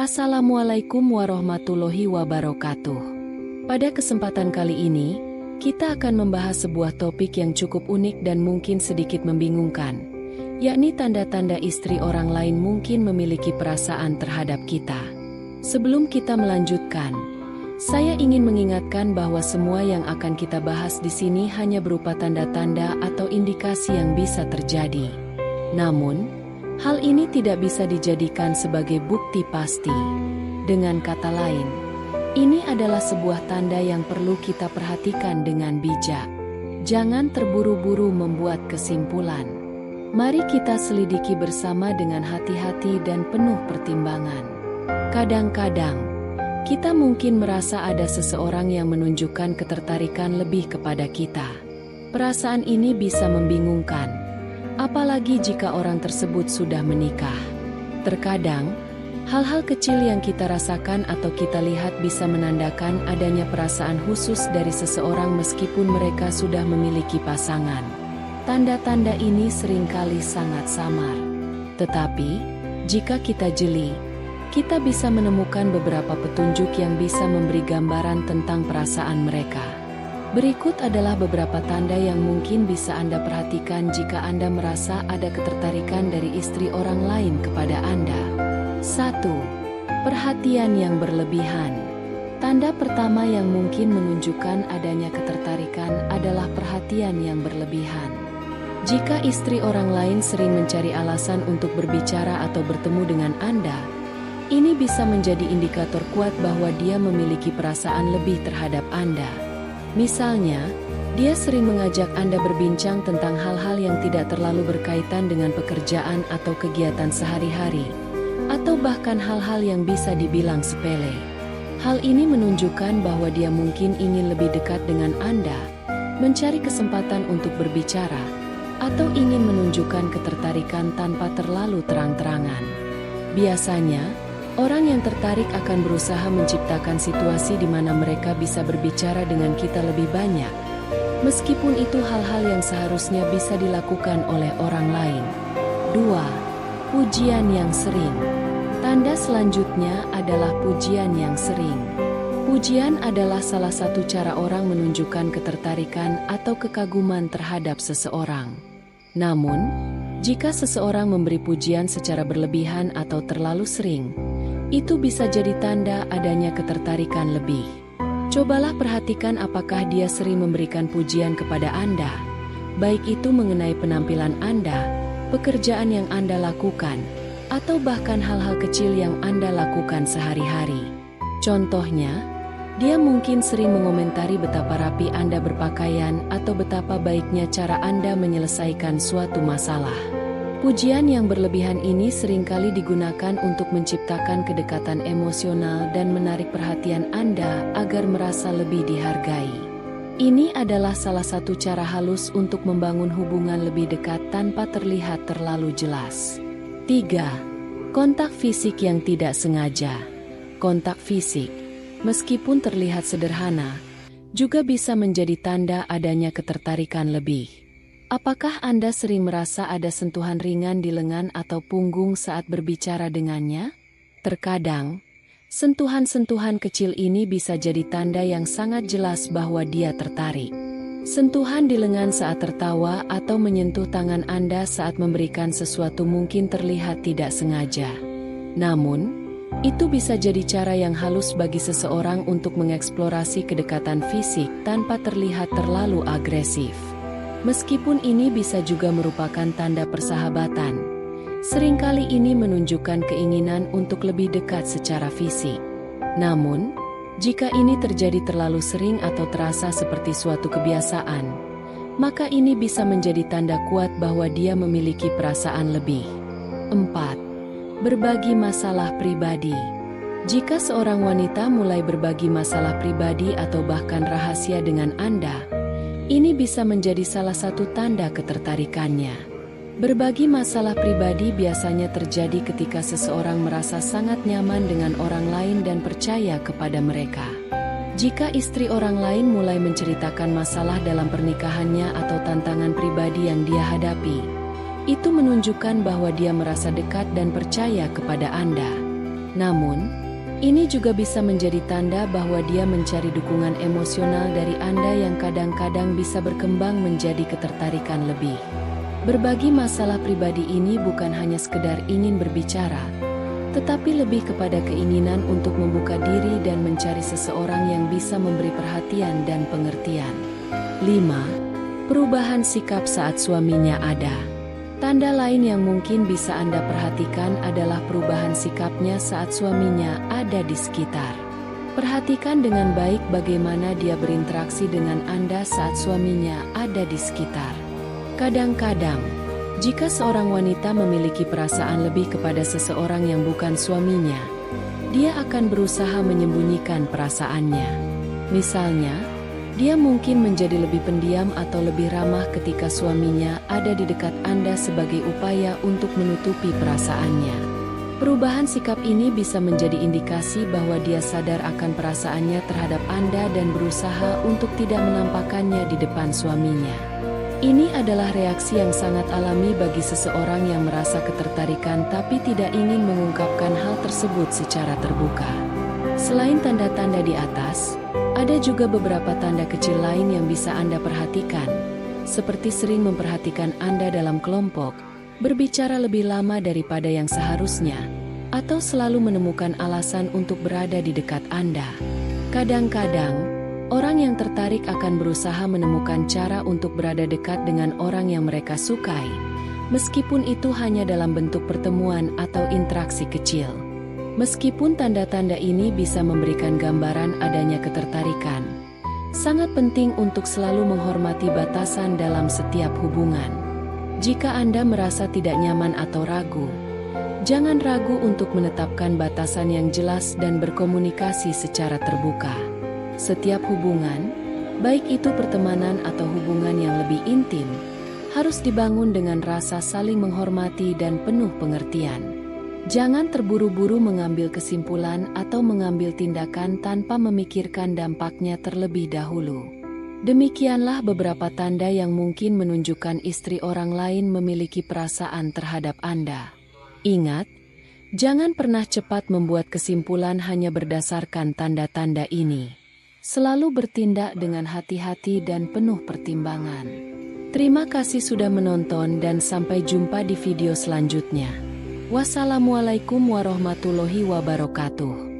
Assalamualaikum warahmatullahi wabarakatuh. Pada kesempatan kali ini, kita akan membahas sebuah topik yang cukup unik dan mungkin sedikit membingungkan, yakni tanda-tanda istri orang lain mungkin memiliki perasaan terhadap kita. Sebelum kita melanjutkan, saya ingin mengingatkan bahwa semua yang akan kita bahas di sini hanya berupa tanda-tanda atau indikasi yang bisa terjadi. Namun, hal ini tidak bisa dijadikan sebagai bukti pasti. Dengan kata lain, ini adalah sebuah tanda yang perlu kita perhatikan dengan bijak. Jangan terburu-buru membuat kesimpulan. Mari kita selidiki bersama dengan hati-hati dan penuh pertimbangan. Kadang-kadang, kita mungkin merasa ada seseorang yang menunjukkan ketertarikan lebih kepada kita. Perasaan ini bisa membingungkan, apalagi jika orang tersebut sudah menikah. Terkadang, hal-hal kecil yang kita rasakan atau kita lihat bisa menandakan adanya perasaan khusus dari seseorang meskipun mereka sudah memiliki pasangan. Tanda-tanda ini seringkali sangat samar. Tetapi, jika kita jeli, kita bisa menemukan beberapa petunjuk yang bisa memberi gambaran tentang perasaan mereka. Berikut adalah beberapa tanda yang mungkin bisa Anda perhatikan jika Anda merasa ada ketertarikan dari istri orang lain kepada Anda. 1. Perhatian yang berlebihan. Tanda pertama yang mungkin menunjukkan adanya ketertarikan adalah perhatian yang berlebihan. Jika istri orang lain sering mencari alasan untuk berbicara atau bertemu dengan Anda, ini bisa menjadi indikator kuat bahwa dia memiliki perasaan lebih terhadap Anda. Misalnya, dia sering mengajak Anda berbincang tentang hal-hal yang tidak terlalu berkaitan dengan pekerjaan atau kegiatan sehari-hari, atau bahkan hal-hal yang bisa dibilang sepele. Hal ini menunjukkan bahwa dia mungkin ingin lebih dekat dengan Anda, mencari kesempatan untuk berbicara, atau ingin menunjukkan ketertarikan tanpa terlalu terang-terangan. Biasanya, orang yang tertarik akan berusaha menciptakan situasi di mana mereka bisa berbicara dengan kita lebih banyak, meskipun itu hal-hal yang seharusnya bisa dilakukan oleh orang lain. 2. Pujian yang sering. Tanda selanjutnya adalah pujian yang sering. Pujian adalah salah satu cara orang menunjukkan ketertarikan atau kekaguman terhadap seseorang. Namun, jika seseorang memberi pujian secara berlebihan atau terlalu sering, itu bisa jadi tanda adanya ketertarikan lebih. Cobalah perhatikan apakah dia sering memberikan pujian kepada Anda, baik itu mengenai penampilan Anda, pekerjaan yang Anda lakukan, atau bahkan hal-hal kecil yang Anda lakukan sehari-hari. Contohnya, dia mungkin sering mengomentari betapa rapi Anda berpakaian atau betapa baiknya cara Anda menyelesaikan suatu masalah. Pujian yang berlebihan ini seringkali digunakan untuk menciptakan kedekatan emosional dan menarik perhatian Anda agar merasa lebih dihargai. Ini adalah salah satu cara halus untuk membangun hubungan lebih dekat tanpa terlihat terlalu jelas. 3. Kontak fisik yang tidak sengaja. Kontak fisik, meskipun terlihat sederhana, juga bisa menjadi tanda adanya ketertarikan lebih. Apakah Anda sering merasa ada sentuhan ringan di lengan atau punggung saat berbicara dengannya? Terkadang, sentuhan-sentuhan kecil ini bisa jadi tanda yang sangat jelas bahwa dia tertarik. Sentuhan di lengan saat tertawa atau menyentuh tangan Anda saat memberikan sesuatu mungkin terlihat tidak sengaja. Namun, itu bisa jadi cara yang halus bagi seseorang untuk mengeksplorasi kedekatan fisik tanpa terlihat terlalu agresif. Meskipun ini bisa juga merupakan tanda persahabatan, seringkali ini menunjukkan keinginan untuk lebih dekat secara fisik. Namun, jika ini terjadi terlalu sering atau terasa seperti suatu kebiasaan, maka ini bisa menjadi tanda kuat bahwa dia memiliki perasaan lebih. 4. Berbagi masalah pribadi. Jika seorang wanita mulai berbagi masalah pribadi atau bahkan rahasia dengan Anda, ini bisa menjadi salah satu tanda ketertarikannya. Berbagi masalah pribadi biasanya terjadi ketika seseorang merasa sangat nyaman dengan orang lain dan percaya kepada mereka. Jika istri orang lain mulai menceritakan masalah dalam pernikahannya atau tantangan pribadi yang dia hadapi, itu menunjukkan bahwa dia merasa dekat dan percaya kepada Anda. Namun, ini juga bisa menjadi tanda bahwa dia mencari dukungan emosional dari Anda yang kadang-kadang bisa berkembang menjadi ketertarikan lebih. Berbagi masalah pribadi ini bukan hanya sekedar ingin berbicara, tetapi lebih kepada keinginan untuk membuka diri dan mencari seseorang yang bisa memberi perhatian dan pengertian. 5. Perubahan sikap saat suaminya ada. Tanda lain yang mungkin bisa Anda perhatikan adalah perubahan sikapnya saat suaminya ada di sekitar. Perhatikan dengan baik bagaimana dia berinteraksi dengan Anda saat suaminya ada di sekitar. Kadang-kadang, jika seorang wanita memiliki perasaan lebih kepada seseorang yang bukan suaminya, dia akan berusaha menyembunyikan perasaannya. Misalnya, dia mungkin menjadi lebih pendiam atau lebih ramah ketika suaminya ada di dekat Anda sebagai upaya untuk menutupi perasaannya. Perubahan sikap ini bisa menjadi indikasi bahwa dia sadar akan perasaannya terhadap Anda dan berusaha untuk tidak menampakkannya di depan suaminya. Ini adalah reaksi yang sangat alami bagi seseorang yang merasa ketertarikan tapi tidak ingin mengungkapkan hal tersebut secara terbuka. Selain tanda-tanda di atas, ada juga beberapa tanda kecil lain yang bisa Anda perhatikan, seperti sering memperhatikan Anda dalam kelompok, berbicara lebih lama daripada yang seharusnya, atau selalu menemukan alasan untuk berada di dekat Anda. Kadang-kadang, orang yang tertarik akan berusaha menemukan cara untuk berada dekat dengan orang yang mereka sukai, meskipun itu hanya dalam bentuk pertemuan atau interaksi kecil. Meskipun tanda-tanda ini bisa memberikan gambaran adanya ketertarikan, sangat penting untuk selalu menghormati batasan dalam setiap hubungan. Jika Anda merasa tidak nyaman atau ragu, jangan ragu untuk menetapkan batasan yang jelas dan berkomunikasi secara terbuka. Setiap hubungan, baik itu pertemanan atau hubungan yang lebih intim, harus dibangun dengan rasa saling menghormati dan penuh pengertian. Jangan terburu-buru mengambil kesimpulan atau mengambil tindakan tanpa memikirkan dampaknya terlebih dahulu. Demikianlah beberapa tanda yang mungkin menunjukkan istri orang lain memiliki perasaan terhadap Anda. Ingat, jangan pernah cepat membuat kesimpulan hanya berdasarkan tanda-tanda ini. Selalu bertindak dengan hati-hati dan penuh pertimbangan. Terima kasih sudah menonton dan sampai jumpa di video selanjutnya. Wassalamualaikum warahmatullahi wabarakatuh.